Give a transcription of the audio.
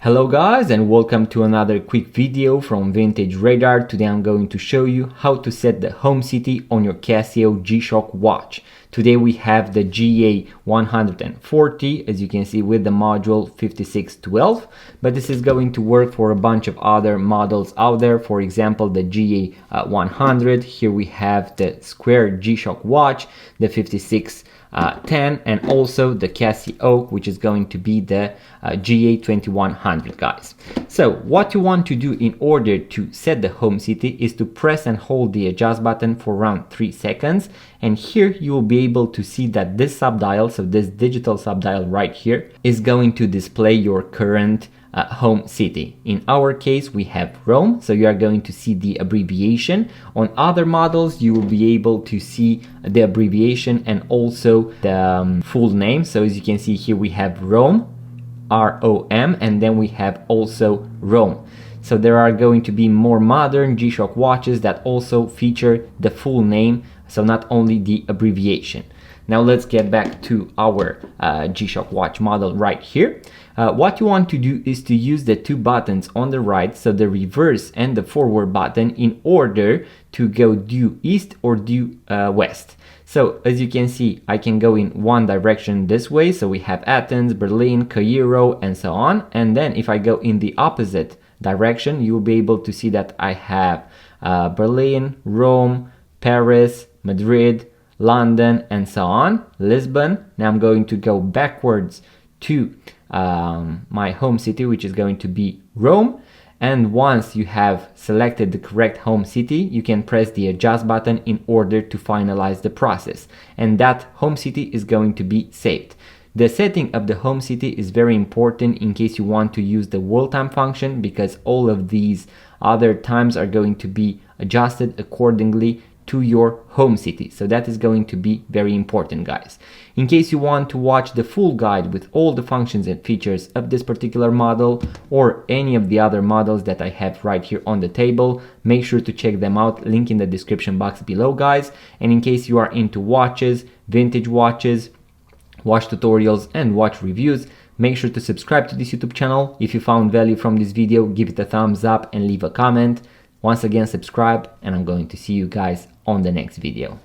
Hello guys, and welcome to another quick video from Vintage Radar. Today I'm going to show you how to set the home city on your Casio G Shock watch. Today we have the GA140, as you can see, with the module 5612, but this is going to work for a bunch of other models out there. For example, the GA100. Here we have the square G Shock watch, the 5610, and also the Casio, which is going to be the GA2100, guys. So what you want to do in order to set the home city is to press and hold the adjust button for around 3 seconds, and here you will be able to see that this subdial, so this digital subdial right here, is going to display your current home city. In our case we have Rome, so you are going to see the abbreviation. On other models you will be able to see the abbreviation and also the full name. So as you can see here we have Rome, ROM, and then we have also Rome. So there are going to be more modern G Shock watches that also feature the full name, so not only the abbreviation. Now let's get back to our G Shock watch model right here. What you want to do is to use the two buttons on the right, so the reverse and the forward button, in order to go due east or due west. So as you can see, I can go in one direction this way, so we have Athens, Berlin, Cairo, and so on. And then if I go in the opposite direction, you will be able to see that I have Berlin, Rome, Paris, Madrid, London, and so on, Lisbon. Now I'm going to go backwards to my home city, which is going to be Rome. And once you have selected the correct home city, you can press the adjust button in order to finalize the process, and that home city is going to be saved. The setting of the home city is very important in case you want to use the world time function, because all of these other times are going to be adjusted accordingly to your home city. So that is going to be very important, guys. In case you want to watch the full guide with all the functions and features of this particular model or any of the other models that I have right here on the table, make sure to check them out, link in the description box below, guys. And in case you are into watches, vintage watches, watch tutorials and watch reviews, make sure to subscribe to this YouTube channel. If you found value from this video, give it a thumbs up and leave a comment. Once again, subscribe, and I'm going to see you guys on the next video.